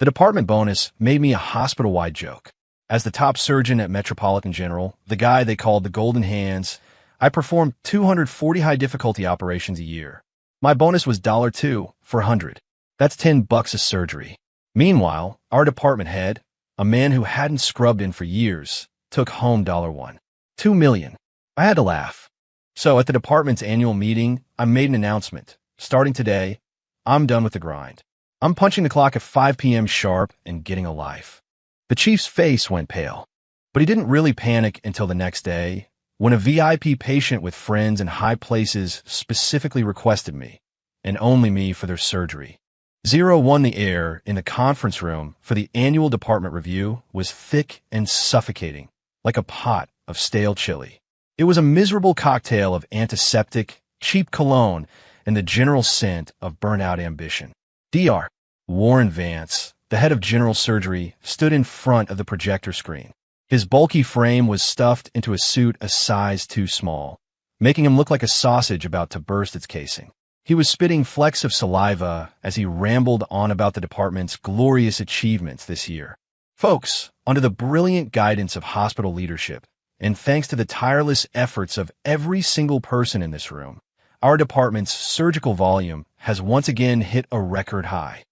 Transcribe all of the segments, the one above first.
The department bonus made me a hospital-wide joke. As the top surgeon at Metropolitan General, the guy they called the Golden Hands, I performed 240 high-difficulty operations a year. My bonus was $2 for 100. That's $10 a surgery. Meanwhile, our department head, a man who hadn't scrubbed in for years, took home $1. $2 million. I had to laugh. So at the department's annual meeting, I made an announcement. Starting today, I'm done with the grind. I'm punching the clock at 5 p.m. sharp and getting a life. The chief's face went pale, but he didn't really panic until the next day, when a VIP patient with friends in high places specifically requested me, and only me, for their surgery. 01 The air in the conference room for the annual department review was thick and suffocating, like a pot of stale chili. It was a miserable cocktail of antiseptic, cheap cologne, and the general scent of burnt-out ambition. Dr. Warren Vance, the head of general surgery, stood in front of the projector screen. His bulky frame was stuffed into a suit a size too small, making him look like a sausage about to burst its casing. He was spitting flecks of saliva as he rambled on about the department's glorious achievements this year. Folks, under the brilliant guidance of hospital leadership, and thanks to the tireless efforts of every single person in this room, our department's surgical volume has once again hit a record high.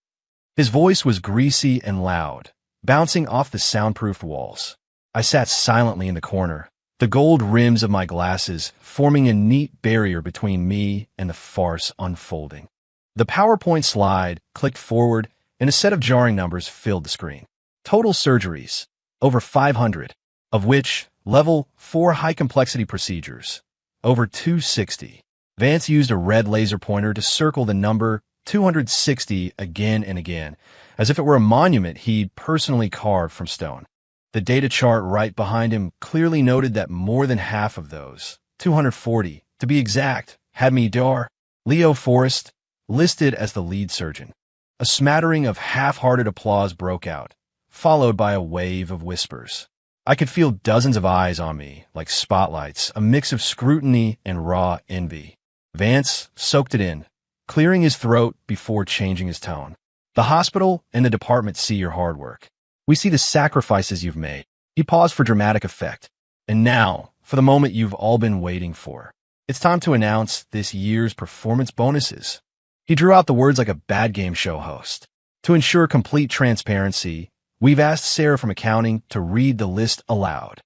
His voice was greasy and loud, bouncing off the soundproofed walls. I sat silently in the corner, the gold rims of my glasses forming a neat barrier between me and the farce unfolding. The PowerPoint slide clicked forward, and a set of jarring numbers filled the screen. Total surgeries, over 500, of which level 4 high-complexity procedures, over 260. Vance used a red laser pointer to circle the number 260 again and again, as if it were a monument he'd personally carved from stone. The data chart right behind him clearly noted that more than half of those, 240, to be exact, had me Dr. Leo Forrest listed as the lead surgeon. A smattering of half-hearted applause broke out, followed by a wave of whispers. I could feel dozens of eyes on me, like spotlights, a mix of scrutiny and raw envy. Vance soaked it in, clearing his throat before changing his tone. The hospital and the department see your hard work. We see the sacrifices you've made. He paused for dramatic effect. And now, for the moment you've all been waiting for. It's time to announce this year's performance bonuses. He drew out the words like a bad game show host. To ensure complete transparency, we've asked Sarah from accounting to read the list aloud.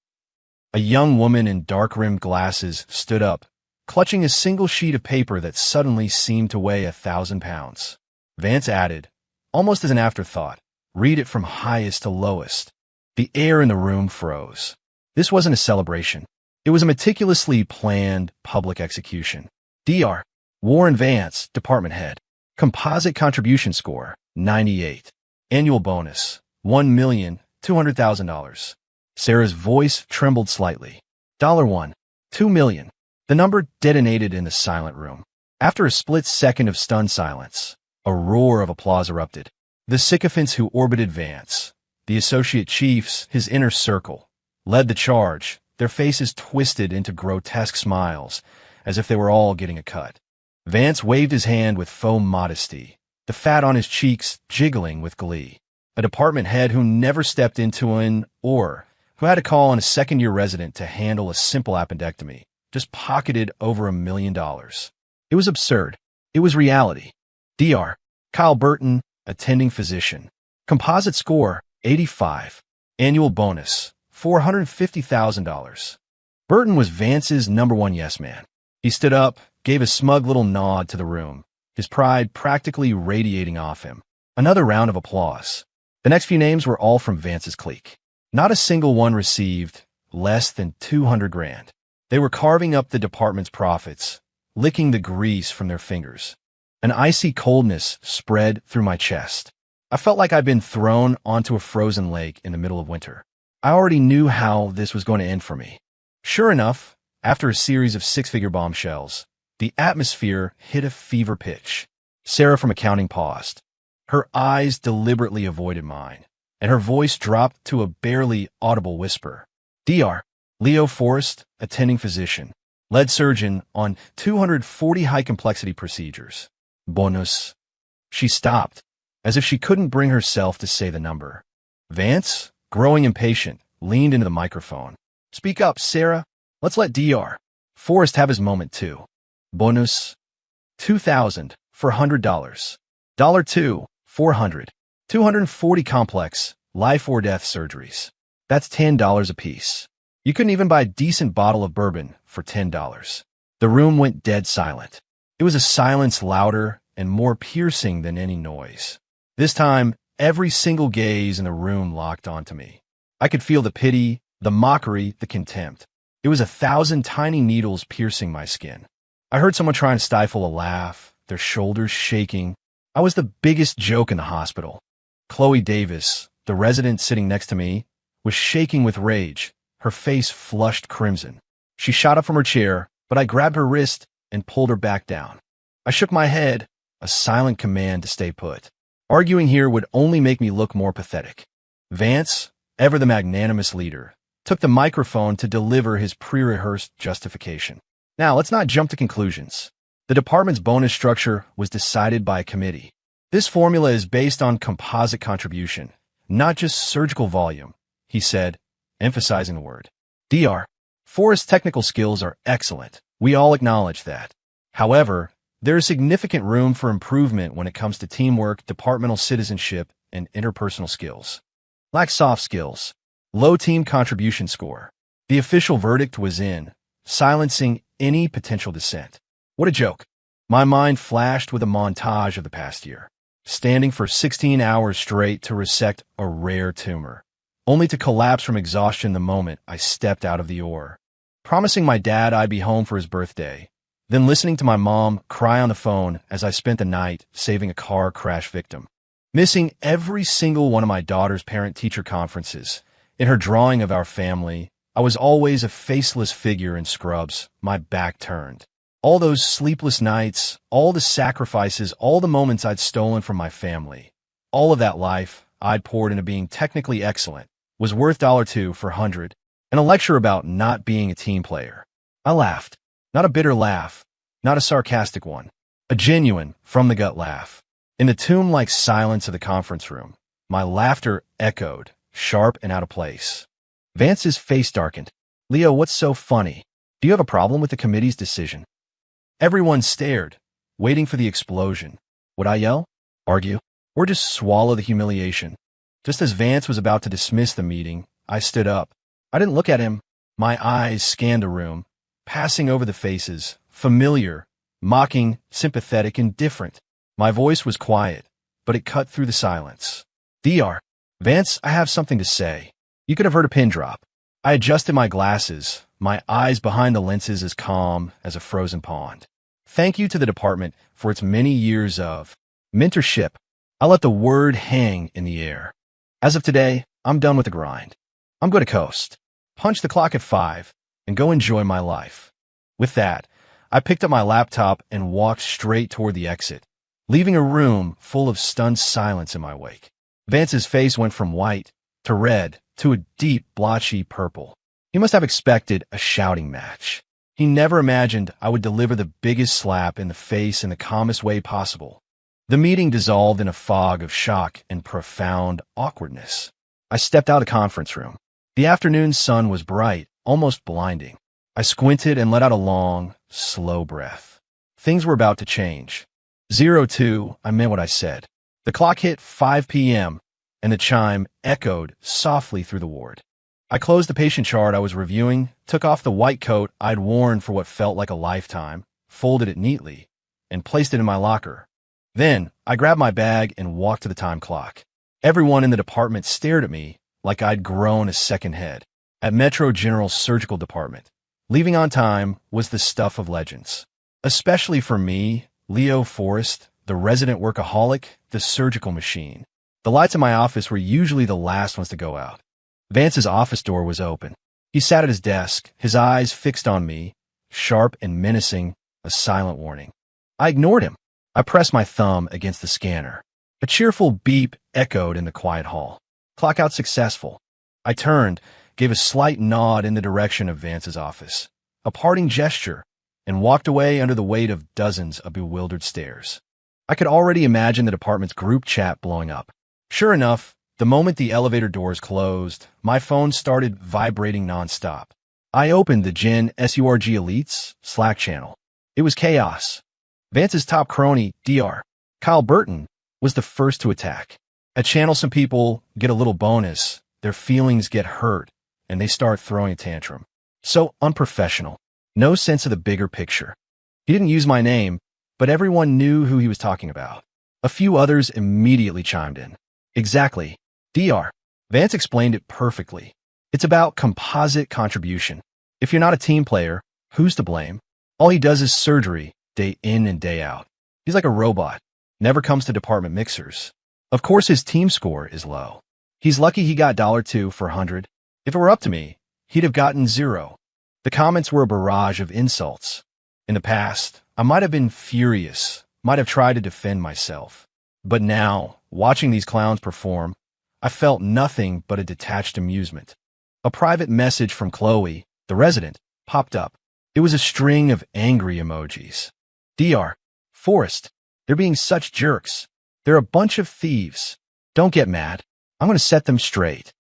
A young woman in dark-rimmed glasses stood up, clutching a single sheet of paper that suddenly seemed to weigh 1,000 pounds. Vance added, almost as an afterthought, read it from highest to lowest. The air in the room froze. This wasn't a celebration. It was a meticulously planned public execution. Dr. Warren Vance, department head. Composite contribution score, 98. Annual bonus, $1,200,000. Sarah's voice trembled slightly. $1. $2 million. The number detonated in the silent room. After a split second of stunned silence, a roar of applause erupted. The sycophants who orbited Vance, the associate chiefs, his inner circle, led the charge, their faces twisted into grotesque smiles, as if they were all getting a cut. Vance waved his hand with faux modesty, the fat on his cheeks jiggling with glee. A department head who never stepped into or who had to call on a second-year resident to handle a simple appendectomy, just pocketed over $1 million. It was absurd. It was reality. Dr. Kyle Burton, attending physician. Composite score, 85. Annual bonus, $450,000. Burton was Vance's #1 yes man. He stood up, gave a smug little nod to the room, his pride practically radiating off him. Another round of applause. The next few names were all from Vance's clique. Not a single one received less than 200 grand. They were carving up the department's profits, licking the grease from their fingers. An icy coldness spread through my chest. I felt like I'd been thrown onto a frozen lake in the middle of winter. I already knew how this was going to end for me. Sure enough, after a series of six-figure bombshells, the atmosphere hit a fever pitch. Sarah from accounting paused. Her eyes deliberately avoided mine, and her voice dropped to a barely audible whisper. Dr. Leo Forrest, attending physician, lead surgeon on 240 high-complexity procedures. Bonus. She stopped, as if she couldn't bring herself to say the number. Vance, growing impatient, leaned into the microphone. Speak up, Sarah. Let's let Dr. Forrest have his moment too. Bonus. 2,000 for $100. $2, 400. 240 complex, life or death surgeries. That's $10 apiece. You couldn't even buy a decent bottle of bourbon for $10. The room went dead silent. It was a silence louder and more piercing than any noise. This time, every single gaze in the room locked onto me. I could feel the pity, the mockery, the contempt. It was 1,000 tiny needles piercing my skin. I heard someone trying to stifle a laugh, their shoulders shaking. I was the biggest joke in the hospital. Chloe Davis, the resident sitting next to me, was shaking with rage, her face flushed crimson. She shot up from her chair, but I grabbed her wrist and pulled her back down. I shook my head, a silent command to stay put. Arguing here would only make me look more pathetic. Vance, ever the magnanimous leader, took the microphone to deliver his pre-rehearsed justification. Now, let's not jump to conclusions. The department's bonus structure was decided by a committee. This formula is based on composite contribution, not just surgical volume, he said, emphasizing the word. Dr. Forrest's technical skills are excellent. We all acknowledge that. However, there is significant room for improvement when it comes to teamwork, departmental citizenship, and interpersonal skills. Lacks soft skills. Low team contribution score. The official verdict was in, silencing any potential dissent. What a joke. My mind flashed with a montage of the past year. Standing for 16 hours straight to resect a rare tumor, only to collapse from exhaustion the moment I stepped out of the OR. Promising my dad I'd be home for his birthday, then listening to my mom cry on the phone as I spent the night saving a car crash victim. Missing every single one of my daughter's parent-teacher conferences. In her drawing of our family, I was always a faceless figure in scrubs, my back turned. All those sleepless nights, all the sacrifices, all the moments I'd stolen from my family, all of that life I'd poured into being technically excellent was worth $2 for $100, and a lecture about not being a team player. I laughed. Not a bitter laugh, not a sarcastic one, a genuine, from-the-gut laugh. In the tomb-like silence of the conference room, my laughter echoed, sharp and out of place. Vance's face darkened. Leo, what's so funny? Do you have a problem with the committee's decision? Everyone stared, waiting for the explosion. Would I yell? Argue? Or just swallow the humiliation? Just as Vance was about to dismiss the meeting, I stood up. I didn't look at him. My eyes scanned the room, passing over the faces, familiar, mocking, sympathetic, indifferent. My voice was quiet, but it cut through the silence. Dr. Vance, I have something to say. You could have heard a pin drop. I adjusted my glasses, my eyes behind the lenses as calm as a frozen pond. Thank you to the department for its many years of mentorship. I let the word hang in the air. As of today, I'm done with the grind. I'm going to coast, punch the clock at 5, and go enjoy my life. With that, I picked up my laptop and walked straight toward the exit, leaving a room full of stunned silence in my wake. Vance's face went from white to red to a deep, blotchy purple. He must have expected a shouting match. He never imagined I would deliver the biggest slap in the face in the calmest way possible. The meeting dissolved in a fog of shock and profound awkwardness. I stepped out of the conference room. The afternoon sun was bright, almost blinding. I squinted and let out a long, slow breath. Things were about to change. 02, I meant what I said. The clock hit 5 p.m., and the chime echoed softly through the ward. I closed the patient chart I was reviewing, took off the white coat I'd worn for what felt like a lifetime, folded it neatly, and placed it in my locker. Then, I grabbed my bag and walked to the time clock. Everyone in the department stared at me like I'd grown a second head. At Metro General's surgical department, leaving on time was the stuff of legends. Especially for me, Leo Forrest, the resident workaholic, the surgical machine. The lights in my office were usually the last ones to go out. Vance's office door was open. He sat at his desk, his eyes fixed on me, sharp and menacing, a silent warning. I ignored him. I pressed my thumb against the scanner. A cheerful beep echoed in the quiet hall. Clock out successful. I turned, gave a slight nod in the direction of Vance's office, a parting gesture, and walked away under the weight of dozens of bewildered stares. I could already imagine the department's group chat blowing up. Sure enough, the moment the elevator doors closed, my phone started vibrating nonstop. I opened the Gen SURG Elites Slack channel. It was chaos. Vance's top crony, Dr. Kyle Burton, was the first to attack. At channel, some people get a little bonus, their feelings get hurt, and they start throwing a tantrum. So unprofessional. No sense of the bigger picture. He didn't use my name, but everyone knew who he was talking about. A few others immediately chimed in. Exactly. Dr. Vance explained it perfectly. It's about composite contribution. If you're not a team player, who's to blame? All he does is surgery, day in and day out. He's like a robot. Never comes to department mixers. Of course his team score is low. He's lucky he got $2 for 100. If it were up to me, he'd have gotten 0. The comments were a barrage of insults. In the past, I might have been furious, might have tried to defend myself. But now, watching these clowns perform, I felt nothing but a detached amusement. A private message from Chloe, the resident, popped up. It was a string of angry emojis. Dr. Forrest, they're being such jerks. They're a bunch of thieves. Don't get mad. I'm going to set them straight.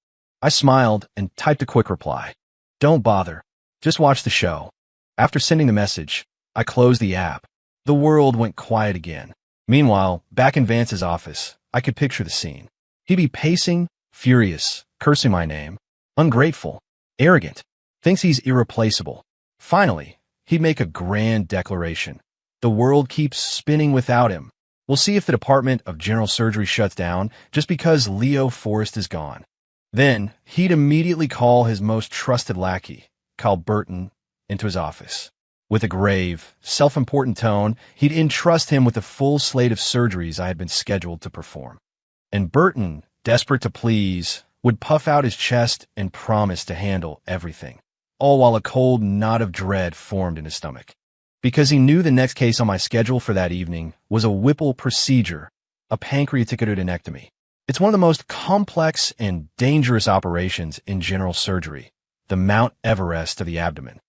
I smiled and typed a quick reply. Don't bother. Just watch the show. After sending the message, I closed the app. The world went quiet again. Meanwhile, back in Vance's office, I could picture the scene. He'd be pacing, furious, cursing my name, ungrateful, arrogant, thinks he's irreplaceable. Finally, he'd make a grand declaration. The world keeps spinning without him. We'll see if the Department of General Surgery shuts down just because Leo Forrest is gone. Then, he'd immediately call his most trusted lackey, Kyle Burton, into his office. With a grave, self-important tone, he'd entrust him with a full slate of surgeries I had been scheduled to perform. And Burton, desperate to please, would puff out his chest and promise to handle everything, all while a cold knot of dread formed in his stomach. Because he knew the next case on my schedule for that evening was a Whipple procedure, a pancreaticodenectomy. It's one of the most complex and dangerous operations in general surgery, the Mount Everest of the abdomen.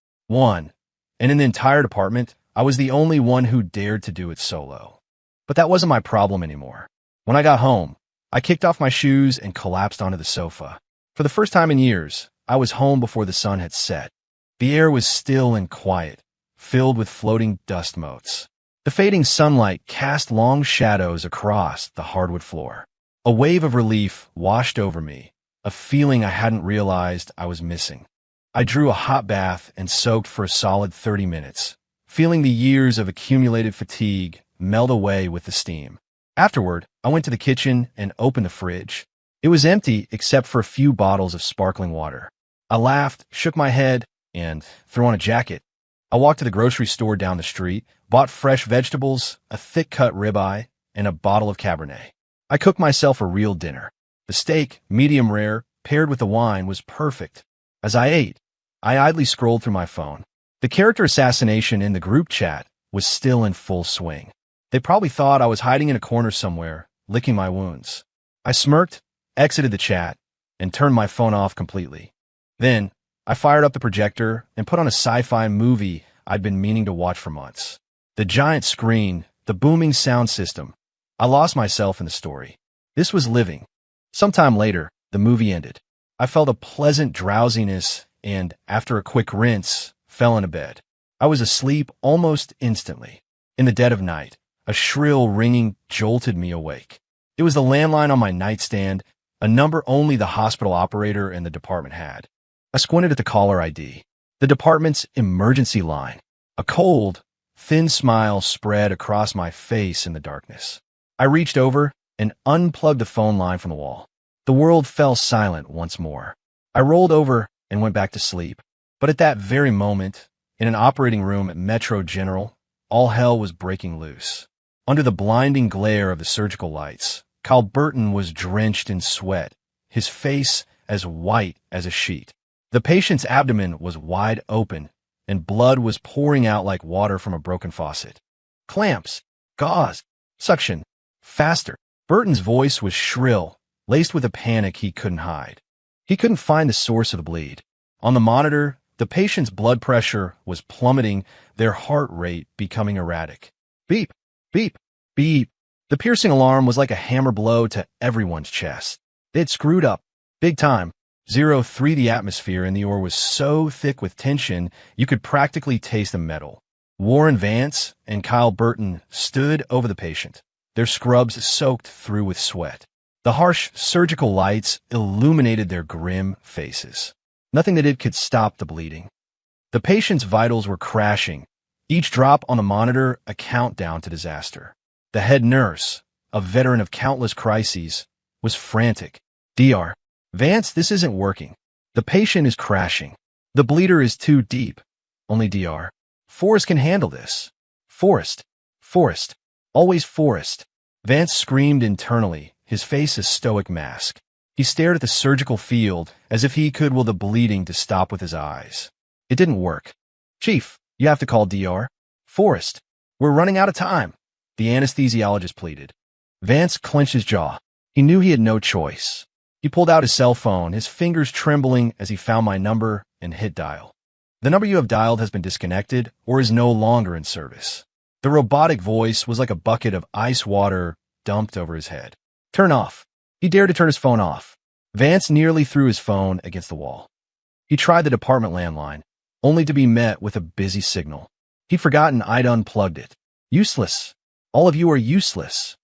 And in the entire department, I was the only one who dared to do it solo. But that wasn't my problem anymore. When I got home, I kicked off my shoes and collapsed onto the sofa. For the first time in years, I was home before the sun had set. The air was still and quiet, filled with floating dust motes. The fading sunlight cast long shadows across the hardwood floor. A wave of relief washed over me, a feeling I hadn't realized I was missing. I drew a hot bath and soaked for a solid 30 minutes, feeling the years of accumulated fatigue melt away with the steam. Afterward, I went to the kitchen and opened the fridge. It was empty except for a few bottles of sparkling water. I laughed, shook my head, and threw on a jacket. I walked to the grocery store down the street, bought fresh vegetables, a thick-cut ribeye, and a bottle of Cabernet. I cooked myself a real dinner. The steak, medium rare, paired with the wine, was perfect. As I ate, I idly scrolled through my phone. The character assassination in the group chat was still in full swing. They probably thought I was hiding in a corner somewhere, licking my wounds. I smirked, exited the chat, and turned my phone off completely. Then, I fired up the projector and put on a sci-fi movie I'd been meaning to watch for months. The giant screen, the booming sound system. I lost myself in the story. This was living. Sometime later, the movie ended. I felt a pleasant drowsiness and, after a quick rinse, fell into bed. I was asleep almost instantly. In the dead of night, a shrill ringing jolted me awake. It was the landline on my nightstand, a number only the hospital operator and the department had. I squinted at the caller ID. The department's emergency line. A cold, thin smile spread across my face in the darkness. I reached over and unplugged the phone line from the wall. The world fell silent once more. I rolled over and went back to sleep. But at that very moment, in an operating room at Metro General, all hell was breaking loose. Under the blinding glare of the surgical lights, Kyle Burton was drenched in sweat, his face as white as a sheet. The patient's abdomen was wide open, and blood was pouring out like water from a broken faucet. Clamps, gauze, suction, faster. Burton's voice was shrill, laced with a panic he couldn't hide. He couldn't find the source of the bleed. On the monitor, the patient's blood pressure was plummeting, their heart rate becoming erratic. Beep, beep, beep. The piercing alarm was like a hammer blow to everyone's chest. They had screwed up. Big time. 03 The atmosphere in the OR was so thick with tension, you could practically taste the metal. Warren Vance and Kyle Burton stood over the patient, their scrubs soaked through with sweat. The harsh surgical lights illuminated their grim faces. Nothing they did could stop the bleeding. The patient's vitals were crashing, each drop on the monitor a countdown to disaster. The head nurse, a veteran of countless crises, was frantic. "Dr. Vance, this isn't working. The patient is crashing. The bleeder is too deep. Only Dr. Forrest can handle this. Forrest. Forrest. Always Forrest." Vance screamed internally, his face a stoic mask. He stared at the surgical field as if he could will the bleeding to stop with his eyes. It didn't work. "Chief, you have to call Dr. Forrest. We're running out of time," the anesthesiologist pleaded. Vance clenched his jaw. He knew he had no choice. He pulled out his cell phone, his fingers trembling as he found my number and hit dial. "The number you have dialed has been disconnected or is no longer in service." The robotic voice was like a bucket of ice water dumped over his head. "Turn off." He dared to turn his phone off. Vance nearly threw his phone against the wall. He tried the department landline, only to be met with a busy signal. He'd forgotten I'd unplugged it. "Useless. All of you are useless."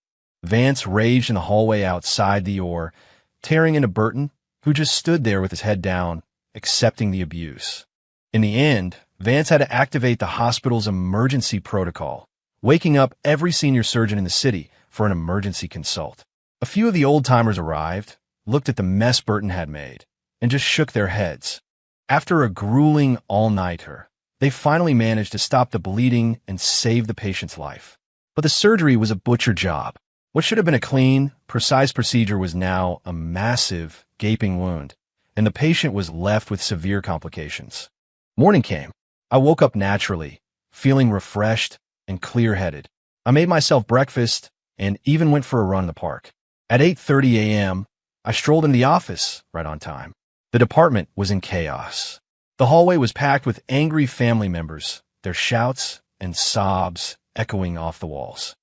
Vance raged in the hallway outside the OR, tearing into Burton, who just stood there with his head down, accepting the abuse. In the end, Vance had to activate the hospital's emergency protocol, waking up every senior surgeon in the city for an emergency consult. A few of the old-timers arrived, looked at the mess Burton had made, and just shook their heads. After a grueling all-nighter, they finally managed to stop the bleeding and save the patient's life. But the surgery was a butcher job. What should have been a clean, precise procedure was now a massive, gaping wound, and the patient was left with severe complications. Morning came. I woke up naturally, feeling refreshed and clear-headed. I made myself breakfast and even went for a run in the park. At 8:30 a.m., I strolled into the office right on time. The department was in chaos. The hallway was packed with angry family members, their shouts and sobs echoing off the walls.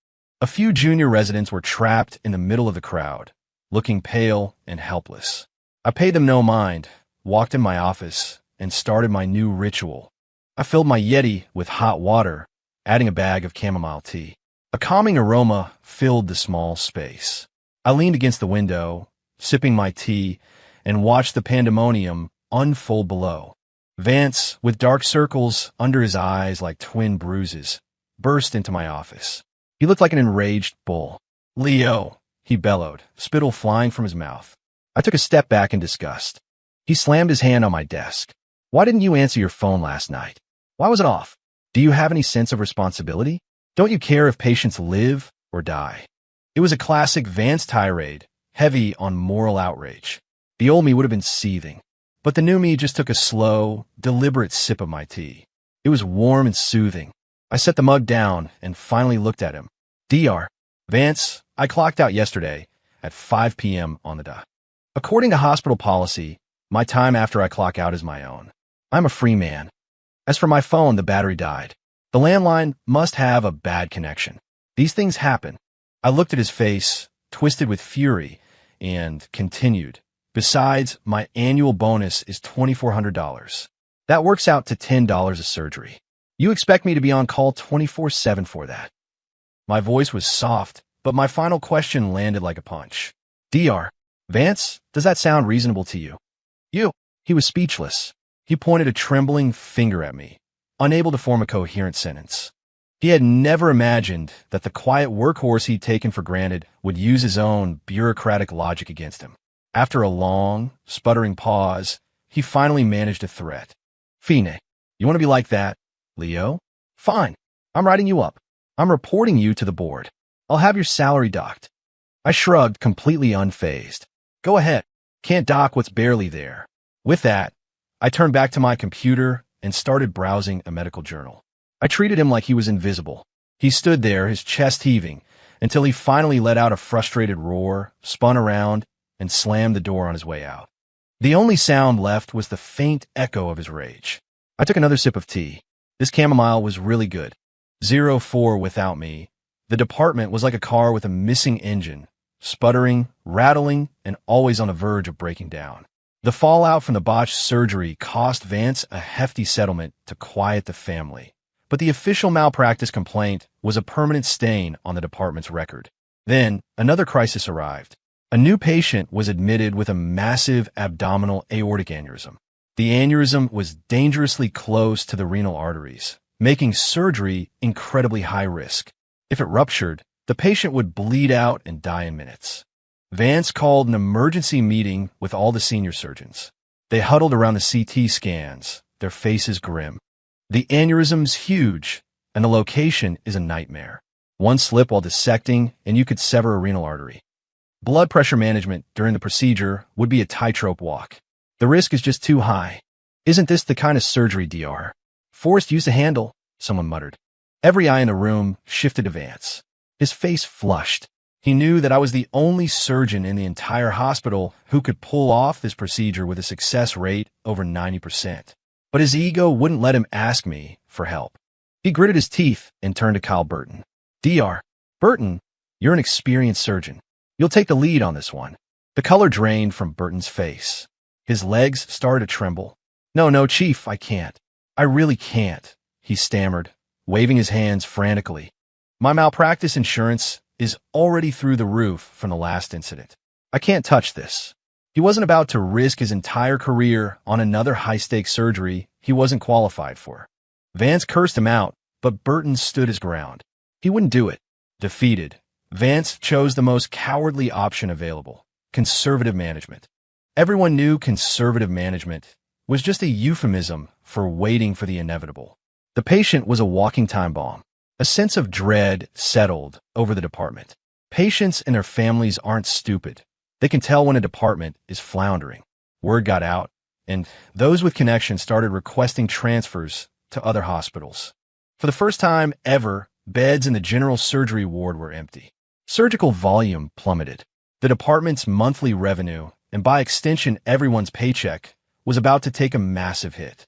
A few junior residents were trapped in the middle of the crowd, looking pale and helpless. I paid them no mind, walked in my office, and started my new ritual. I filled my Yeti with hot water, adding a bag of chamomile tea. A calming aroma filled the small space. I leaned against the window, sipping my tea, and watched the pandemonium unfold below. Vance, with dark circles under his eyes like twin bruises, burst into my office. He looked like an enraged bull. "Leo," he bellowed, spittle flying from his mouth. I took a step back in disgust. He slammed his hand on my desk. "Why didn't you answer your phone last night? Why was it off? Do you have any sense of responsibility? Don't you care if patients live or die?" It was a classic Vance tirade, heavy on moral outrage. The old me would have been seething, but the new me just took a slow, deliberate sip of my tea. It was warm and soothing. I set the mug down and finally looked at him. "Dr. Vance, I clocked out yesterday at 5 p.m. on the dot. According to hospital policy, my time after I clock out is my own. I'm a free man. As for my phone, the battery died. The landline must have a bad connection. These things happen." I looked at his face, twisted with fury, and continued. "Besides, my annual bonus is $2,400. That works out to $10 a surgery. You expect me to be on call 24/7 for that?" My voice was soft, but my final question landed like a punch. "Dr. Vance, does that sound reasonable to you?" "You." He was speechless. He pointed a trembling finger at me, unable to form a coherent sentence. He had never imagined that the quiet workhorse he'd taken for granted would use his own bureaucratic logic against him. After a long, sputtering pause, he finally managed a threat. "Fine, you want to be like that, Leo? Fine. I'm writing you up. I'm reporting you to the board. I'll have your salary docked." I shrugged, completely unfazed. "Go ahead. Can't dock what's barely there." With that, I turned back to my computer and started browsing a medical journal. I treated him like he was invisible. He stood there, his chest heaving, until he finally let out a frustrated roar, spun around, and slammed the door on his way out. The only sound left was the faint echo of his rage. I took another sip of tea. This chamomile was really good. 04 without me, The department was like a car with a missing engine, sputtering, rattling, and always on the verge of breaking down. The fallout from the botched surgery cost Vance a hefty settlement to quiet the family. But the official malpractice complaint was a permanent stain on the department's record. Then, another crisis arrived. A new patient was admitted with a massive abdominal aortic aneurysm. The aneurysm was dangerously close to the renal arteries, making surgery incredibly high risk. If it ruptured, the patient would bleed out and die in minutes. Vance called an emergency meeting with all the senior surgeons. They huddled around the CT scans, their faces grim. The aneurysm's huge, and the location is a nightmare. One slip while dissecting, and you could sever a renal artery. Blood pressure management during the procedure would be a tightrope walk. The risk is just too high. Isn't this the kind of surgery Dr. Forrest used to handle? Someone muttered. Every eye in the room shifted to Vance. His face flushed. He knew that I was the only surgeon in the entire hospital who could pull off this procedure with a success rate over 90%. But his ego wouldn't let him ask me for help. He gritted his teeth and turned to Kyle Burton. Dr. Burton, you're an experienced surgeon. You'll take the lead on this one. The color drained from Burton's face. His legs started to tremble. No, Chief, I can't. I really can't, he stammered, waving his hands frantically. My malpractice insurance is already through the roof from the last incident. I can't touch this. He wasn't about to risk his entire career on another high-stakes surgery he wasn't qualified for. Vance cursed him out, but Burton stood his ground. He wouldn't do it. Defeated, Vance chose the most cowardly option available, conservative management. Everyone knew conservative management was just a euphemism for waiting for the inevitable. The patient was a walking time bomb. A sense of dread settled over the department. Patients and their families aren't stupid. They can tell when a department is floundering. Word got out, and those with connections started requesting transfers to other hospitals. For the first time ever, beds in the general surgery ward were empty. Surgical volume plummeted. The department's monthly revenue, and by extension everyone's paycheck, was about to take a massive hit.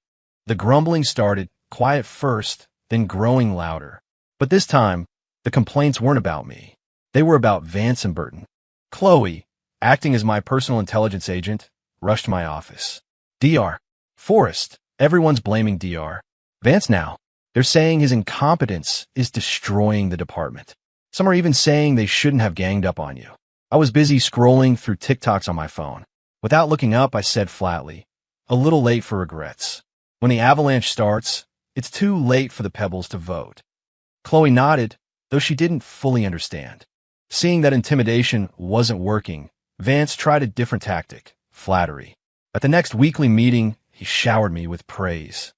The grumbling started, quiet first, then growing louder. But this time, the complaints weren't about me. They were about Vance and Burton. Chloe, acting as my personal intelligence agent, rushed to my office. Dr. Forrest, everyone's blaming Dr. Vance now. They're saying his incompetence is destroying the department. Some are even saying they shouldn't have ganged up on you. I was busy scrolling through TikToks on my phone. Without looking up, I said flatly, a little late for regrets. When the avalanche starts, it's too late for the pebbles to vote. Chloe nodded, though she didn't fully understand. Seeing that intimidation wasn't working, Vance tried a different tactic, flattery. At the next weekly meeting, he showered me with praise.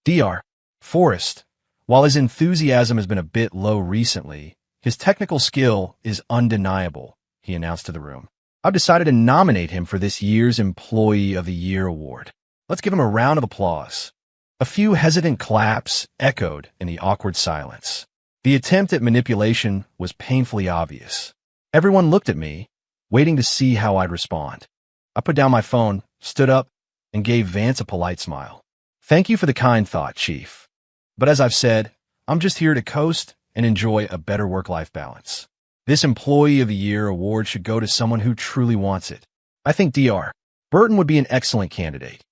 Dr. Forrest, while his enthusiasm has been a bit low recently, his technical skill is undeniable, he announced to the room. I've decided to nominate him for this year's Employee of the Year award. Let's give him a round of applause. A few hesitant claps echoed in the awkward silence. The attempt at manipulation was painfully obvious. Everyone looked at me, waiting to see how I'd respond. I put down my phone, stood up, and gave Vance a polite smile. Thank you for the kind thought, Chief. But as I've said, I'm just here to coast and enjoy a better work-life balance. This Employee of the Year award should go to someone who truly wants it. I think Dr. Burton would be an excellent candidate.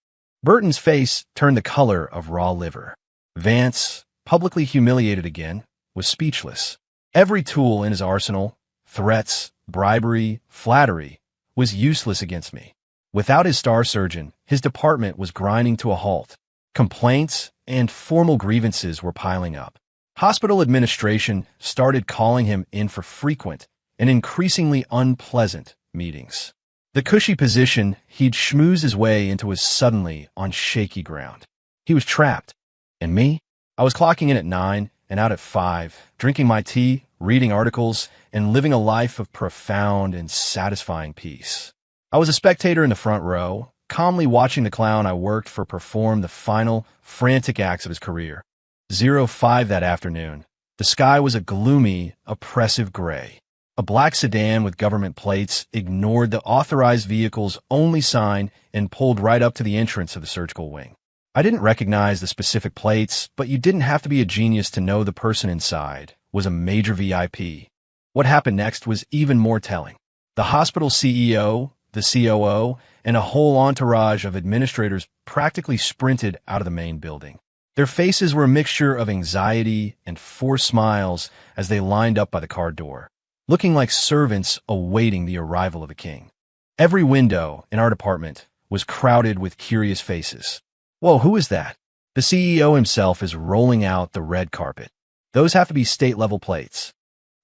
Burton's face turned the color of raw liver. Vance, publicly humiliated again, was speechless. Every tool in his arsenal, threats, bribery, flattery, was useless against me. Without his star surgeon, his department was grinding to a halt. Complaints and formal grievances were piling up. Hospital administration started calling him in for frequent and increasingly unpleasant meetings. The cushy position he'd schmoozed his way into was suddenly on shaky ground. He was trapped. And me? I was clocking in at 9 and out at 5, drinking my tea, reading articles, and living a life of profound and satisfying peace. I was a spectator in the front row, calmly watching the clown I worked for perform the final, frantic acts of his career. 05 that afternoon. The sky was a gloomy, oppressive gray. A black sedan with government plates ignored the authorized vehicle's only sign and pulled right up to the entrance of the surgical wing. I didn't recognize the specific plates, but you didn't have to be a genius to know the person inside was a major VIP. What happened next was even more telling. The hospital CEO, the COO, and a whole entourage of administrators practically sprinted out of the main building. Their faces were a mixture of anxiety and forced smiles as they lined up by the car door, looking like servants awaiting the arrival of the king. Every window in our department was crowded with curious faces. Whoa, who is that? The CEO himself is rolling out the red carpet. Those have to be state-level plates.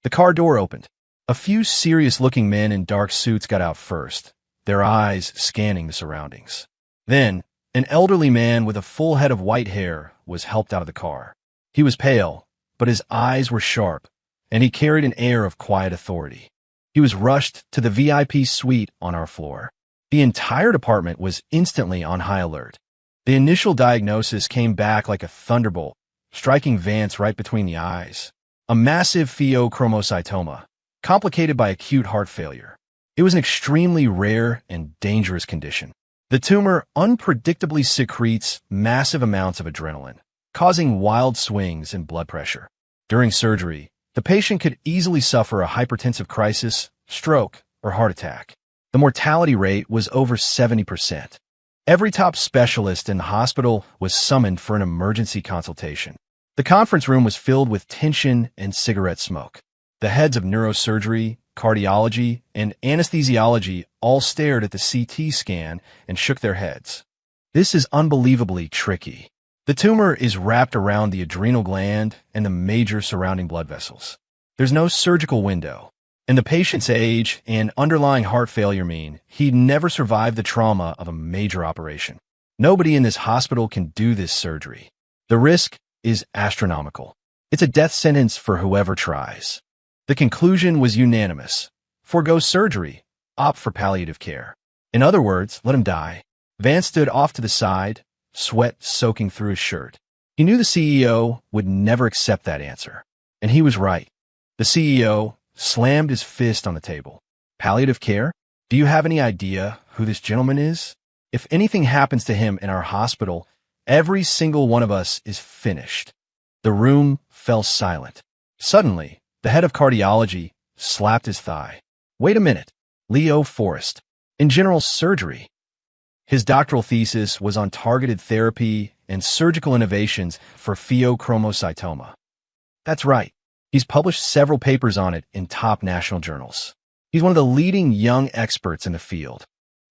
The car door opened. A few serious-looking men in dark suits got out first, their eyes scanning the surroundings. Then, an elderly man with a full head of white hair was helped out of the car. He was pale, but his eyes were sharp, and he carried an air of quiet authority. He was rushed to the VIP suite on our floor. The entire department was instantly on high alert. The initial diagnosis came back like a thunderbolt, striking Vance right between the eyes. A massive pheochromocytoma, complicated by acute heart failure. It was an extremely rare and dangerous condition. The tumor unpredictably secretes massive amounts of adrenaline, causing wild swings in blood pressure. During surgery, the patient could easily suffer a hypertensive crisis, stroke, or heart attack. The mortality rate was over 70%. Every top specialist in the hospital was summoned for an emergency consultation. The conference room was filled with tension and cigarette smoke. The heads of neurosurgery, cardiology, and anesthesiology all stared at the CT scan and shook their heads. This is unbelievably tricky. The tumor is wrapped around the adrenal gland and the major surrounding blood vessels. There's no surgical window, and the patient's age and underlying heart failure mean he'd never survive the trauma of a major operation. Nobody in this hospital can do this surgery. The risk is astronomical. It's a death sentence for whoever tries. The conclusion was unanimous. Forgo surgery. Opt for palliative care. In other words, let him die. Vance stood off to the side, sweat soaking through his shirt. He knew the CEO would never accept that answer. And he was right. The CEO slammed his fist on the table. Palliative care? Do you have any idea who this gentleman is? If anything happens to him in our hospital, every single one of us is finished. The room fell silent. Suddenly, the head of cardiology slapped his thigh. Wait a minute. Leo Forrest. In general surgery. His doctoral thesis was on targeted therapy and surgical innovations for pheochromocytoma. That's right. He's published several papers on it in top national journals. He's one of the leading young experts in the field.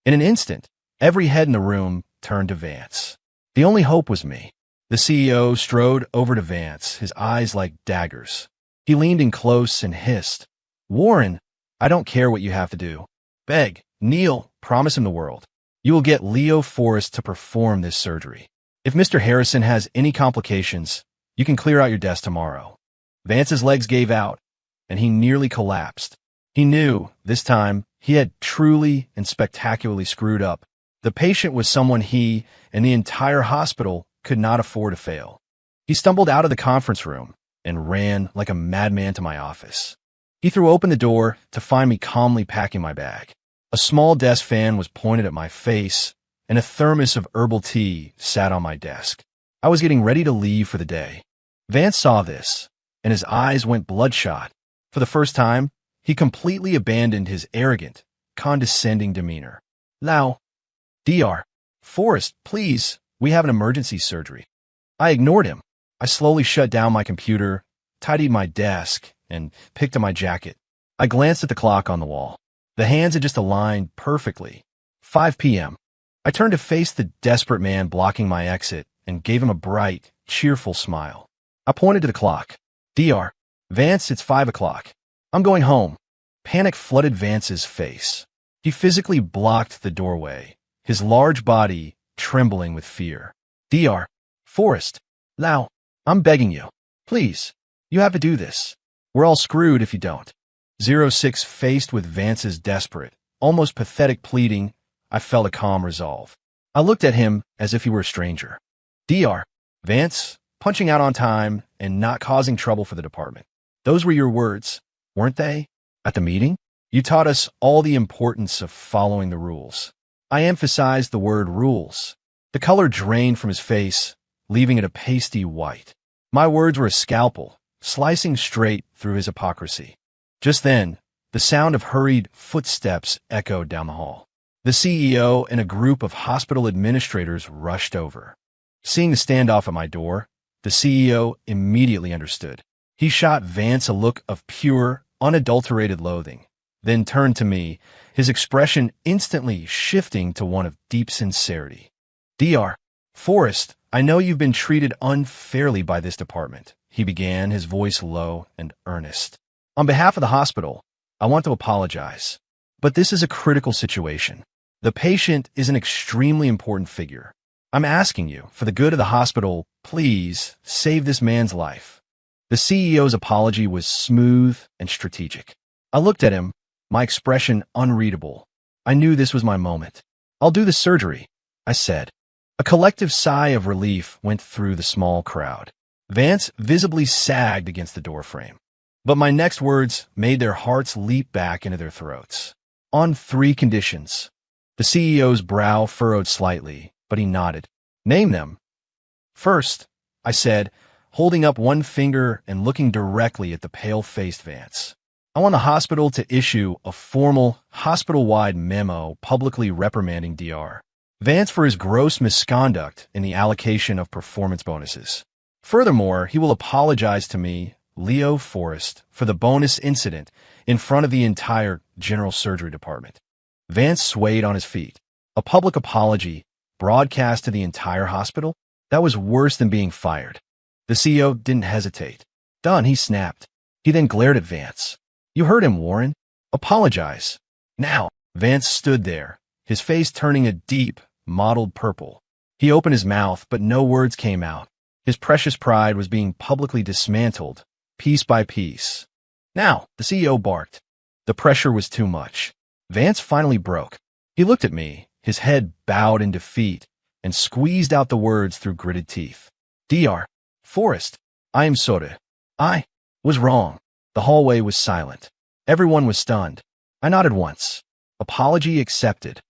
In an instant, every head in the room turned to Vance. The only hope was me. The CEO strode over to Vance, his eyes like daggers. He leaned in close and hissed, "Warren, I don't care what you have to do. Beg, kneel, promise him the world. You will get Leo Forrest to perform this surgery. If Mr. Harrison has any complications, you can clear out your desk tomorrow." Vance's legs gave out, and he nearly collapsed. He knew, this time, he had truly and spectacularly screwed up. The patient was someone he and the entire hospital could not afford to fail. He stumbled out of the conference room and ran like a madman to my office. He threw open the door to find me calmly packing my bag. A small desk fan was pointed at my face, and a thermos of herbal tea sat on my desk. I was getting ready to leave for the day. Vance saw this, and his eyes went bloodshot. For the first time, he completely abandoned his arrogant, condescending demeanor. "Now, Dr. Forrest, please, we have an emergency surgery." I ignored him. I slowly shut down my computer, tidied my desk, and picked up my jacket. I glanced at the clock on the wall. The hands had just aligned perfectly. 5 p.m. I turned to face the desperate man blocking my exit and gave him a bright, cheerful smile. I pointed to the clock. "Dr. Vance, it's 5 o'clock. I'm going home." Panic flooded Vance's face. He physically blocked the doorway, his large body trembling with fear. "Dr. Forrest, now, I'm begging you. Please, you have to do this. We're all screwed if you don't." 06 faced with Vance's desperate, almost pathetic pleading, I felt a calm resolve. I looked at him as if he were a stranger. "Dr. Vance, punching out on time and not causing trouble for the department. Those were your words, weren't they? At the meeting? You taught us all the importance of following the rules." I emphasized the word rules. The color drained from his face, leaving it a pasty white. My words were a scalpel, slicing straight through his hypocrisy. Just then, the sound of hurried footsteps echoed down the hall. The CEO and a group of hospital administrators rushed over. Seeing the standoff at my door, the CEO immediately understood. He shot Vance a look of pure, unadulterated loathing, then turned to me, his expression instantly shifting to one of deep sincerity. Dr. Forrest, I know you've been treated unfairly by this department, he began, his voice low and earnest. On behalf of the hospital, I want to apologize. But this is a critical situation. The patient is an extremely important figure. I'm asking you, for the good of the hospital, please save this man's life. The CEO's apology was smooth and strategic. I looked at him, my expression unreadable. I knew this was my moment. I'll do the surgery, I said. A collective sigh of relief went through the small crowd. Vance visibly sagged against the doorframe. But my next words made their hearts leap back into their throats. On 3 conditions. The CEO's brow furrowed slightly, but he nodded. Name them. First, I said, holding up one finger and looking directly at the pale-faced Vance. I want the hospital to issue a formal, hospital-wide memo publicly reprimanding Dr. Vance for his gross misconduct in the allocation of performance bonuses. Furthermore, he will apologize to me, Leo Forrest, for the bonus incident in front of the entire general surgery department. Vance swayed on his feet. A public apology broadcast to the entire hospital? That was worse than being fired. The CEO didn't hesitate. Done, he snapped. He then glared at Vance. You heard him, Warren. Apologize. Now. Vance stood there, his face turning a deep, mottled purple. He opened his mouth, but no words came out. His precious pride was being publicly dismantled, piece by piece. Now, the CEO barked. The pressure was too much. Vance finally broke. He looked at me, his head bowed in defeat, and squeezed out the words through gritted teeth. Dr. Forrest, I am sorry. I was wrong. The hallway was silent. Everyone was stunned. I nodded once. Apology accepted.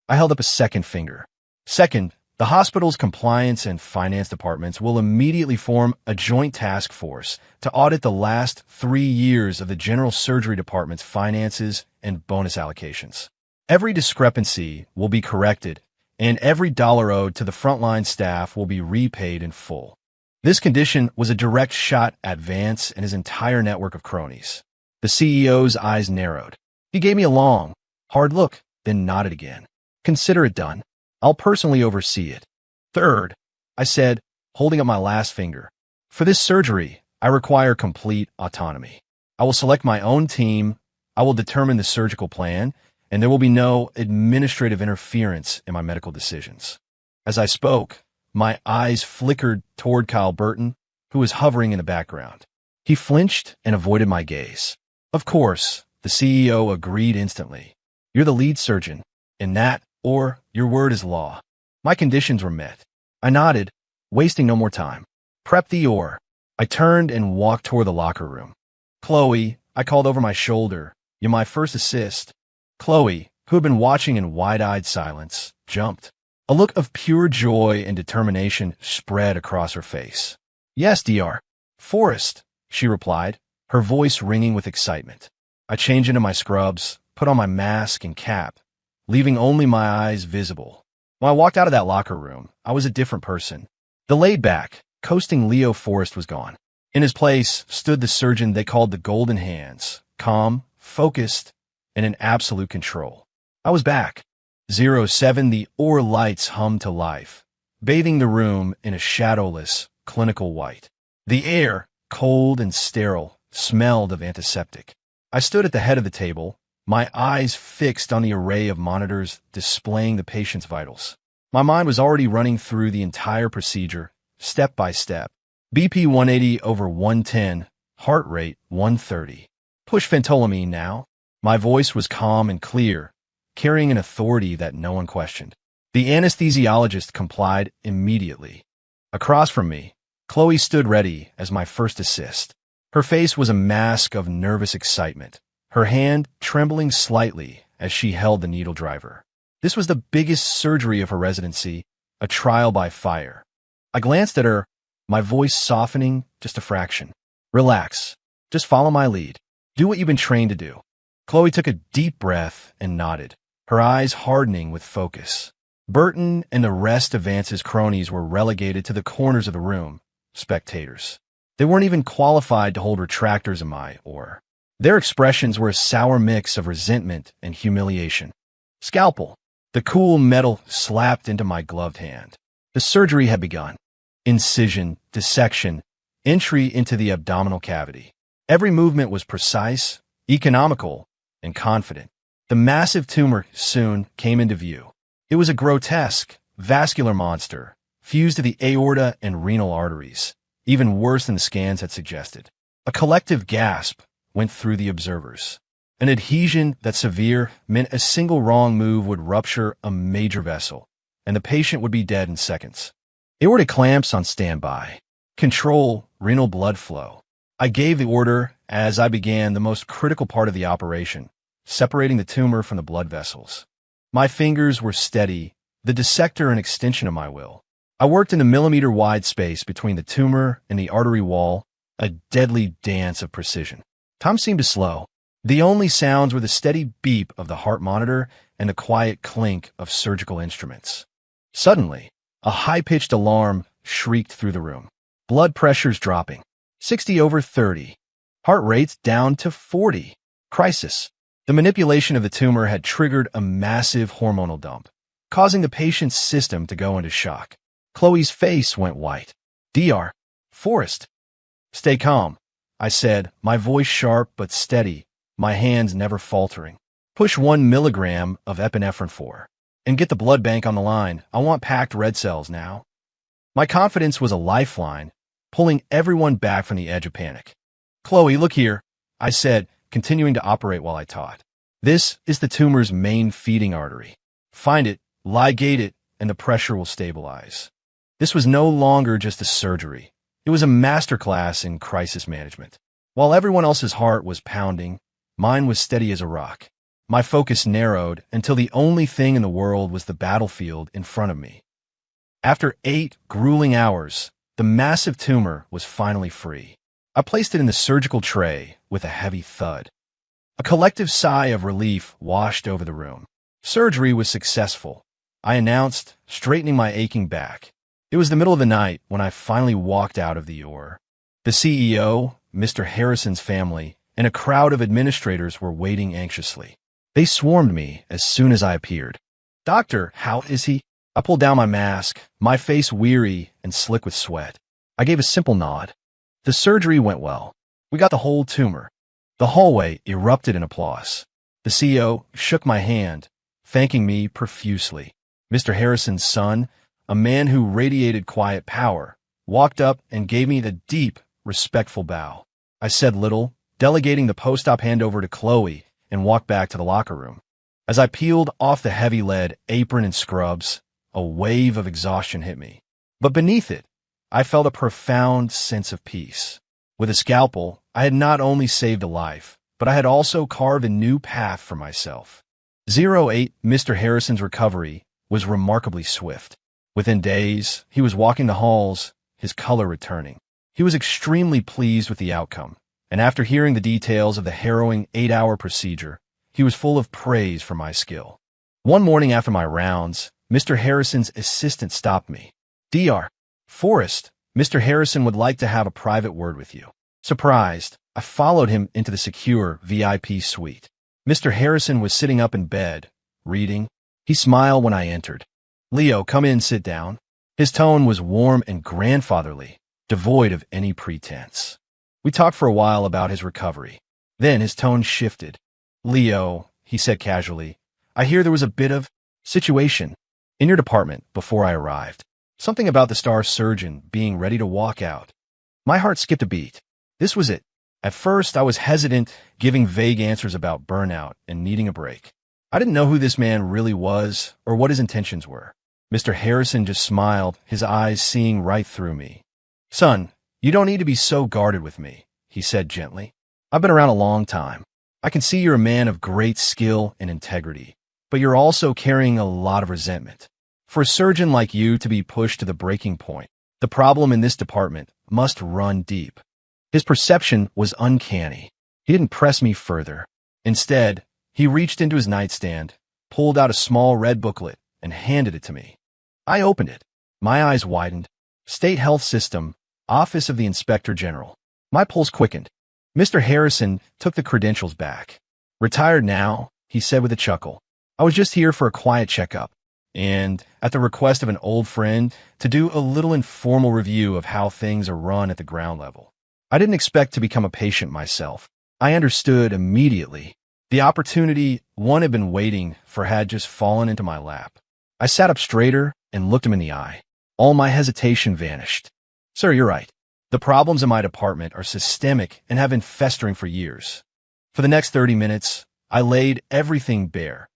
I held up a second finger. Second, the hospital's compliance and finance departments will immediately form a joint task force to audit the last 3 years of the general surgery department's finances and bonus allocations. Every discrepancy will be corrected, and every dollar owed to the frontline staff will be repaid in full. This condition was a direct shot at Vance and his entire network of cronies. The CEO's eyes narrowed. He gave me a long, hard look, then nodded again. Consider it done. I'll personally oversee it. Third, I said, holding up my last finger. For this surgery, I require complete autonomy. I will select my own team, I will determine the surgical plan, and there will be no administrative interference in my medical decisions. As I spoke, my eyes flickered toward Kyle Burton, who was hovering in the background. He flinched and avoided my gaze. Of course, the CEO agreed instantly. You're the lead surgeon, and that, or your word is law. My conditions were met. I nodded, wasting no more time. Prep the oar. I turned and walked toward the locker room. Chloe, I called over my shoulder. You're my first assist. Chloe, who had been watching in wide-eyed silence, jumped. A look of pure joy and determination spread across her face. Yes, Dr. Forrest, she replied, her voice ringing with excitement. I changed into my scrubs, put on my mask and cap, leaving only my eyes visible. When I walked out of that locker room, I was a different person. The laid-back, coasting Leo Forrest was gone. In his place stood the surgeon they called the Golden Hands, calm, focused, and in absolute control. I was back. 07, the OR lights hummed to life, bathing the room in a shadowless, clinical white. The air, cold and sterile, smelled of antiseptic. I stood at the head of the table, my eyes fixed on the array of monitors displaying the patient's vitals. My mind was already running through the entire procedure, step by step. BP 180 over 110, heart rate 130. Push phentolamine now. My voice was calm and clear, carrying an authority that no one questioned. The anesthesiologist complied immediately. Across from me, Chloe stood ready as my first assist. Her face was a mask of nervous excitement, her hand trembling slightly as she held the needle driver. This was the biggest surgery of her residency, a trial by fire. I glanced at her, my voice softening just a fraction. Relax. Just follow my lead. Do what you've been trained to do. Chloe took a deep breath and nodded, her eyes hardening with focus. Burton and the rest of Vance's cronies were relegated to the corners of the room, spectators. They weren't even qualified to hold retractors in my or. Their expressions were a sour mix of resentment and humiliation. Scalpel. The cool metal slapped into my gloved hand. The surgery had begun. Incision, dissection, entry into the abdominal cavity. Every movement was precise, economical, and confident. The massive tumor soon came into view. It was a grotesque, vascular monster, fused to the aorta and renal arteries, even worse than the scans had suggested. A collective gasp went through the observers. An adhesion that severe meant a single wrong move would rupture a major vessel, and the patient would be dead in seconds. Aortic clamps on standby. Control renal blood flow. I gave the order as I began the most critical part of the operation, separating the tumor from the blood vessels. My fingers were steady, the dissector an extension of my will. I worked in the millimeter-wide space between the tumor and the artery wall, a deadly dance of precision. Time seemed to slow. The only sounds were the steady beep of the heart monitor and the quiet clink of surgical instruments. Suddenly, a high-pitched alarm shrieked through the room. Blood pressures dropping. 60/30. Heart rates down to 40. Crisis. The manipulation of the tumor had triggered a massive hormonal dump, causing the patient's system to go into shock. Chloe's face went white. Dr. Forrest. Stay calm, I said, my voice sharp but steady, my hands never faltering. Push 1 milligram of epinephrine 4. And get the blood bank on the line. I want packed red cells now. My confidence was a lifeline, pulling everyone back from the edge of panic. Chloe, look here, I said, continuing to operate while I taught. This is the tumor's main feeding artery. Find it, ligate it, and the pressure will stabilize. This was no longer just a surgery. It was a masterclass in crisis management. While everyone else's heart was pounding, mine was steady as a rock. My focus narrowed until the only thing in the world was the battlefield in front of me. After 8 grueling hours, the massive tumor was finally free. I placed it in the surgical tray with a heavy thud. A collective sigh of relief washed over the room. Surgery was successful, I announced, straightening my aching back. It was the middle of the night when I finally walked out of the OR. The CEO, Mr. Harrison's family, and a crowd of administrators were waiting anxiously. They swarmed me as soon as I appeared. Doctor, how is he? I pulled down my mask, my face weary and slick with sweat. I gave a simple nod. The surgery went well. We got the whole tumor. The hallway erupted in applause. The CEO shook my hand, thanking me profusely. Mr. Harrison's son, a man who radiated quiet power, walked up and gave me the deep, respectful bow. I said little, delegating the post-op handover to Chloe, and walked back to the locker room. As I peeled off the heavy lead apron and scrubs, a wave of exhaustion hit me. But beneath it, I felt a profound sense of peace. With a scalpel, I had not only saved a life, but I had also carved a new path for myself. 08 Mr. Harrison's recovery was remarkably swift. Within days, he was walking the halls, his color returning. He was extremely pleased with the outcome, and after hearing the details of the harrowing 8-hour procedure, he was full of praise for my skill. One morning after my rounds, Mr. Harrison's assistant stopped me. Dr. Forrest, Mr. Harrison would like to have a private word with you. Surprised, I followed him into the secure VIP suite. Mr. Harrison was sitting up in bed, reading. He smiled when I entered. Leo, come in, sit down. His tone was warm and grandfatherly, devoid of any pretense. We talked for a while about his recovery. Then his tone shifted. Leo, he said casually, I hear there was a bit of situation in your department before I arrived. Something about the star surgeon being ready to walk out. My heart skipped a beat. This was it. At first, I was hesitant, giving vague answers about burnout and needing a break. I didn't know who this man really was or what his intentions were. Mr. Harrison just smiled, his eyes seeing right through me. Son, you don't need to be so guarded with me, he said gently. I've been around a long time. I can see you're a man of great skill and integrity, but you're also carrying a lot of resentment. For a surgeon like you to be pushed to the breaking point, the problem in this department must run deep. His perception was uncanny. He didn't press me further. Instead, he reached into his nightstand, pulled out a small red booklet, and handed it to me. I opened it. My eyes widened. State Health System, Office of the Inspector General. My pulse quickened. Mr. Harrison took the credentials back. "Retired now," he said with a chuckle. "I was just here for a quiet checkup, and, at the request of an old friend, to do a little informal review of how things are run at the ground level. I didn't expect to become a patient myself. I understood immediately. The opportunity one had been waiting for had just fallen into my lap. I sat up straighter and looked him in the eye. All my hesitation vanished. "Sir, you're right. The problems in my department are systemic and have been festering for years." For the next 30 minutes, I laid everything bare.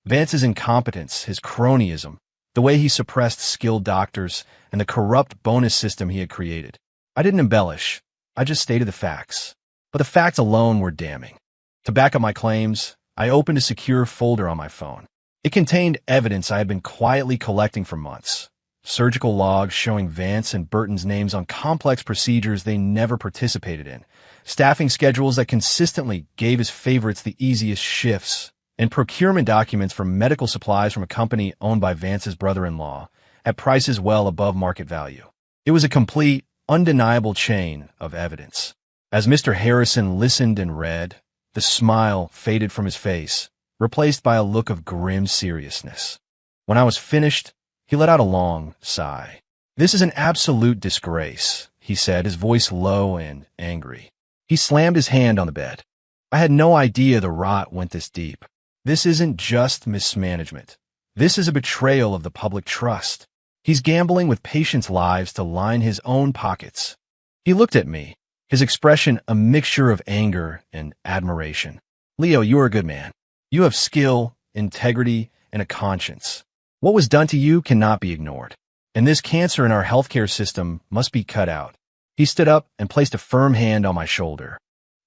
Vance's incompetence, his cronyism, the way he suppressed skilled doctors, and the corrupt bonus system he had created. I didn't embellish. I just stated the facts. But the facts alone were damning. To back up my claims, I opened a secure folder on my phone. It contained evidence I had been quietly collecting for months. Surgical logs showing Vance and Burton's names on complex procedures they never participated in, staffing schedules that consistently gave his favorites the easiest shifts, and procurement documents for medical supplies from a company owned by Vance's brother-in-law at prices well above market value. It was a complete, undeniable chain of evidence. As Mr. Harrison listened and read, the smile faded from his face, replaced by a look of grim seriousness. When I was finished, he let out a long sigh. "This is an absolute disgrace," he said, his voice low and angry. He slammed his hand on the bed. "I had no idea the rot went this deep. This isn't just mismanagement. This is a betrayal of the public trust. He's gambling with patients' lives to line his own pockets." He looked at me, his expression a mixture of anger and admiration. "Leo, you are a good man. You have skill, integrity, and a conscience. What was done to you cannot be ignored, and this cancer in our healthcare system must be cut out." He stood up and placed a firm hand on my shoulder.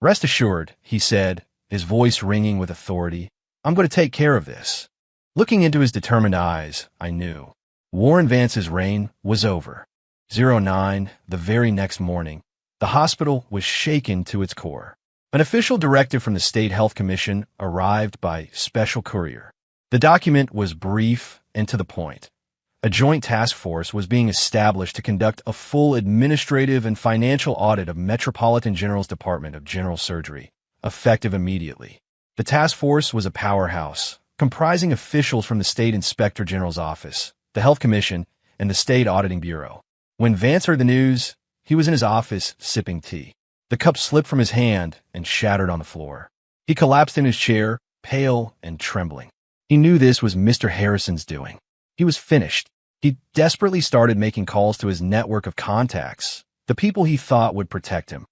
"Rest assured," he said, his voice ringing with authority, "I'm going to take care of this." Looking into his determined eyes, I knew. Warren Vance's reign was over. 09, the very next morning, the hospital was shaken to its core. An official directive from the State Health Commission arrived by special courier. The document was brief and to the point. A joint task force was being established to conduct a full administrative and financial audit of Metropolitan General's Department of General Surgery, effective immediately. The task force was a powerhouse, comprising officials from the State Inspector General's office, the Health Commission, and the State Auditing Bureau. When Vance heard the news, he was in his office sipping tea. The cup slipped from his hand and shattered on the floor. He collapsed in his chair, pale and trembling. He knew this was Mr. Harrison's doing. He was finished. He desperately started making calls to his network of contacts, the people he thought would protect him.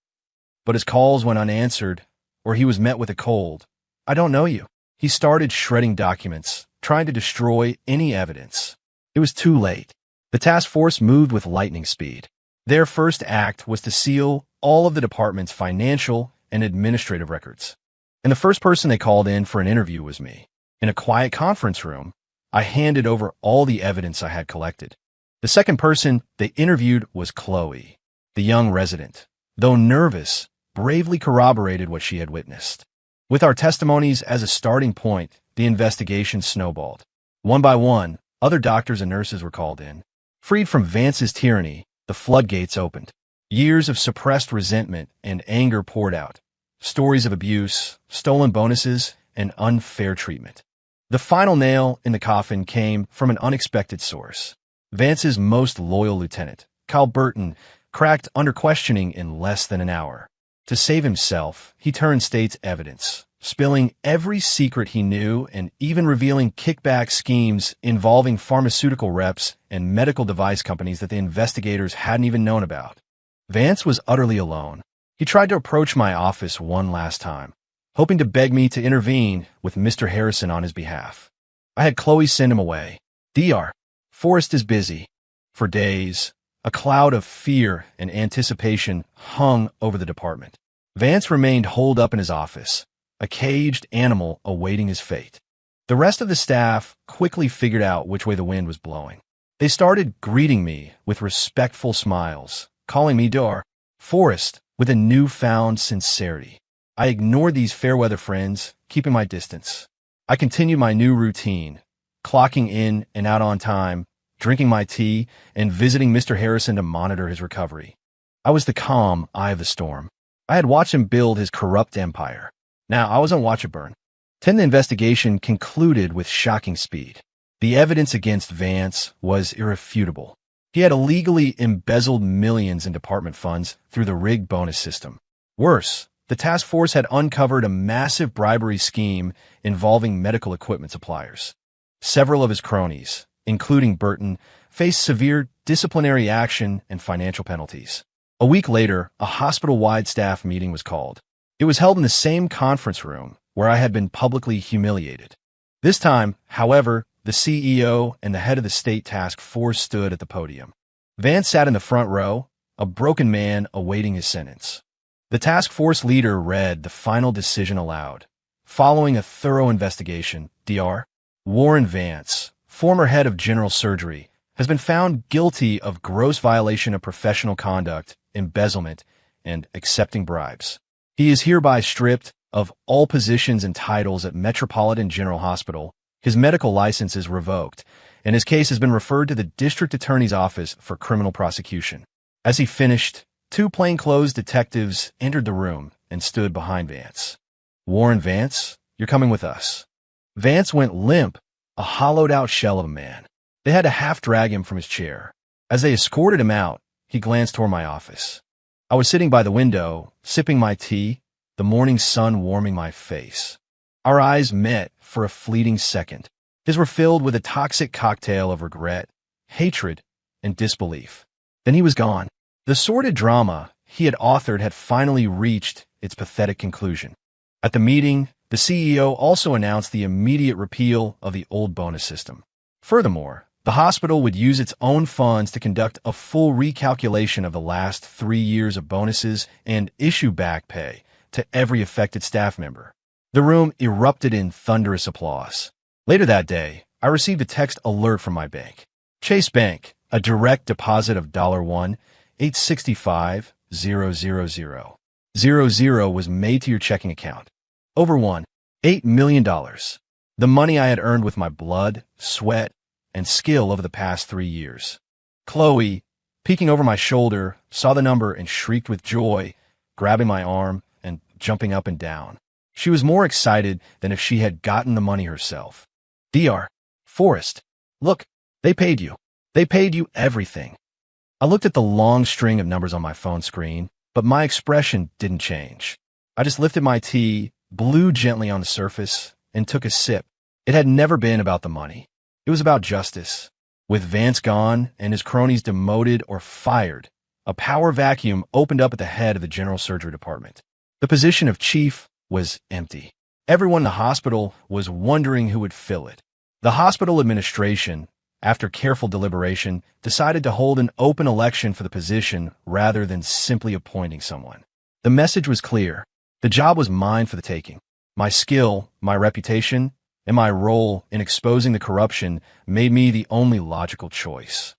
But his calls went unanswered, or he was met with a cold, "I don't know you." He started shredding documents, trying to destroy any evidence. It was too late. The task force moved with lightning speed. Their first act was to seal all of the department's financial and administrative records. And the first person they called in for an interview was me. In a quiet conference room, I handed over all the evidence I had collected. The second person they interviewed was Chloe, the young resident. Though nervous, bravely corroborated what she had witnessed. With our testimonies as a starting point, the investigation snowballed. One by one, other doctors and nurses were called in. Freed from Vance's tyranny, the floodgates opened. Years of suppressed resentment and anger poured out. Stories of abuse, stolen bonuses, and unfair treatment. The final nail in the coffin came from an unexpected source. Vance's most loyal lieutenant, Kyle Burton, cracked under questioning in less than an hour. To save himself, he turned state's evidence, spilling every secret he knew and even revealing kickback schemes involving pharmaceutical reps and medical device companies that the investigators hadn't even known about. Vance was utterly alone. He tried to approach my office one last time, hoping to beg me to intervene with Mr. Harrison on his behalf. I had Chloe send him away. "Dr. Forrest is busy." For days, a cloud of fear and anticipation hung over the department. Vance remained holed up in his office, a caged animal awaiting his fate. The rest of the staff quickly figured out which way the wind was blowing. They started greeting me with respectful smiles, calling me Dr. Forrest with a newfound sincerity. I ignored these fair-weather friends, keeping my distance. I continued my new routine, clocking in and out on time, drinking my tea, and visiting Mr. Harrison to monitor his recovery. I was the calm eye of the storm. I had watched him build his corrupt empire. Now I was on watch it burn. The investigation concluded with shocking speed. The evidence against Vance was irrefutable. He had illegally embezzled millions in department funds through the rigged bonus system. Worse, the task force had uncovered a massive bribery scheme involving medical equipment suppliers. Several of his cronies, including Burton, faced severe disciplinary action and financial penalties. A week later, a hospital-wide staff meeting was called. It was held in the same conference room where I had been publicly humiliated. This time, however, the CEO and the head of the state task force stood at the podium. Vance sat in the front row, a broken man awaiting his sentence. The task force leader read the final decision aloud. Following a thorough investigation, Dr. Warren Vance, former head of general surgery, has been found guilty of gross violation of professional conduct, embezzlement, and accepting bribes. He is hereby stripped of all positions and titles at Metropolitan General Hospital. His medical license is revoked, and his case has been referred to the district attorney's office for criminal prosecution. As he finished, two plainclothes detectives entered the room and stood behind Vance. "Warren Vance, you're coming with us." Vance went limp, a hollowed-out shell of a man. They had to half-drag him from his chair. As they escorted him out, he glanced toward my office. I was sitting by the window, sipping my tea, the morning sun warming my face. Our eyes met for a fleeting second. His were filled with a toxic cocktail of regret, hatred, and disbelief. Then he was gone. The sordid drama he had authored had finally reached its pathetic conclusion. At the meeting, the CEO also announced the immediate repeal of the old bonus system. Furthermore, the hospital would use its own funds to conduct a full recalculation of the last 3 years of bonuses and issue back pay to every affected staff member. The room erupted in thunderous applause. Later that day, I received a text alert from my bank. Chase Bank, a direct deposit of $1,865,000 was made to your checking account. Over $1.8 million. The money I had earned with my blood, sweat, and skill over the past 3 years. Chloe, peeking over my shoulder, saw the number and shrieked with joy, grabbing my arm and jumping up and down. She was more excited than if she had gotten the money herself. "Dr. Forrest, look, they paid you. They paid you everything." I looked at the long string of numbers on my phone screen, but my expression didn't change. I just lifted my tea, blew gently on the surface, and took a sip. It had never been about the money. It was about justice. With Vance gone and his cronies demoted or fired, a power vacuum opened up at the head of the general surgery department. The position of chief was empty. Everyone in the hospital was wondering who would fill it. The hospital administration, after careful deliberation, decided to hold an open election for the position rather than simply appointing someone. The message was clear. The job was mine for the taking. My skill, my reputation, and my role in exposing the corruption made me the only logical choice.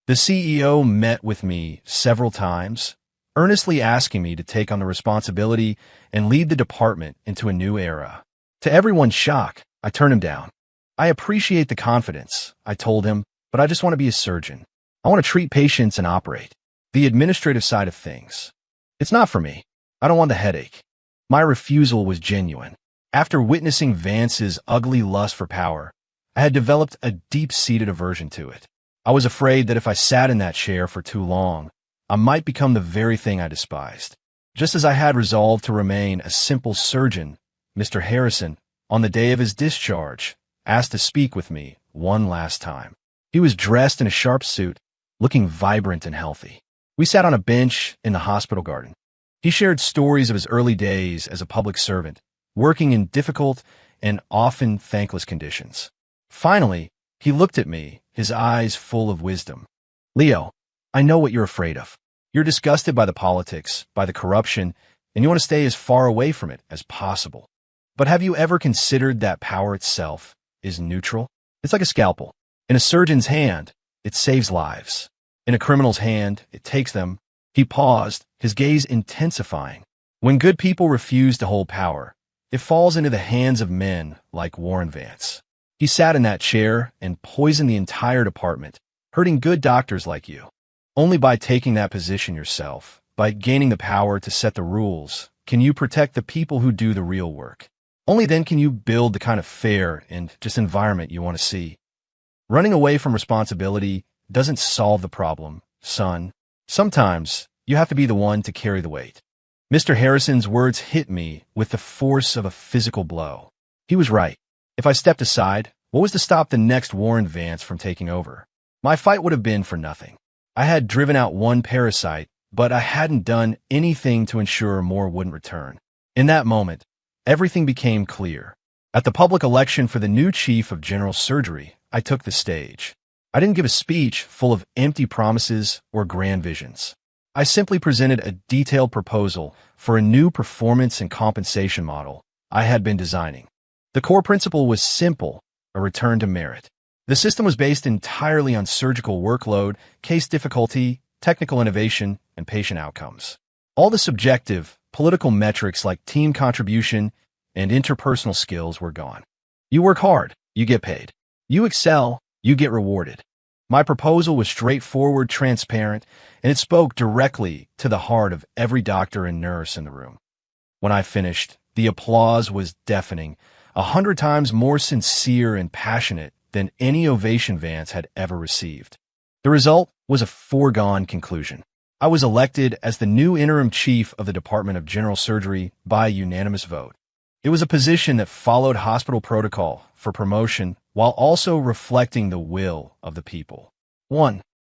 The CEO met with me several times, earnestly asking me to take on the responsibility and lead the department into a new era. To everyone's shock, I turned him down. "I appreciate the confidence," I told him, "but I just want to be a surgeon. I want to treat patients and operate. The administrative side of things. It's not for me. I don't want the headache." My refusal was genuine. After witnessing Vance's ugly lust for power, I had developed a deep-seated aversion to it. I was afraid that if I sat in that chair for too long, I might become the very thing I despised. Just as I had resolved to remain a simple surgeon, Mr. Harrison, on the day of his discharge, asked to speak with me one last time. He was dressed in a sharp suit, looking vibrant and healthy. We sat on a bench in the hospital garden. He shared stories of his early days as a public servant, working in difficult and often thankless conditions. Finally, he looked at me, his eyes full of wisdom. "Leo, I know what you're afraid of. You're disgusted by the politics, by the corruption, and you want to stay as far away from it as possible. But have you ever considered that power itself is neutral? It's like a scalpel. In a surgeon's hand, it saves lives. In a criminal's hand, it takes them." He paused, his gaze intensifying. When good people refuse to hold power, it falls into the hands of men like Warren Vance. He sat in that chair and poisoned the entire department, hurting good doctors like you. Only by taking that position yourself, by gaining the power to set the rules, can you protect the people who do the real work. Only then can you build the kind of fair and just environment you want to see. Running away from responsibility doesn't solve the problem, son. Sometimes you have to be the one to carry the weight. Mr. Harrison's words hit me with the force of a physical blow. He was right. If I stepped aside, what was to stop the next Warren Vance from taking over? My fight would have been for nothing. I had driven out one parasite, but I hadn't done anything to ensure more wouldn't return. In that moment, everything became clear. At the public election for the new chief of general surgery, I took the stage. I didn't give a speech full of empty promises or grand visions. I simply presented a detailed proposal for a new performance and compensation model I had been designing. The core principle was simple: a return to merit. The system was based entirely on surgical workload, case difficulty, technical innovation, and patient outcomes. All the subjective, political metrics like team contribution and interpersonal skills were gone. You work hard, you get paid. You excel, you get rewarded. My proposal was straightforward, transparent, and it spoke directly to the heart of every doctor and nurse in the room. When I finished, the applause was deafening, 100 times more sincere and passionate than any ovation Vance had ever received. The result was a foregone conclusion. I was elected as the new interim chief of the Department of General Surgery by unanimous vote. It was a position that followed hospital protocol for promotion while also reflecting the will of the people. 1.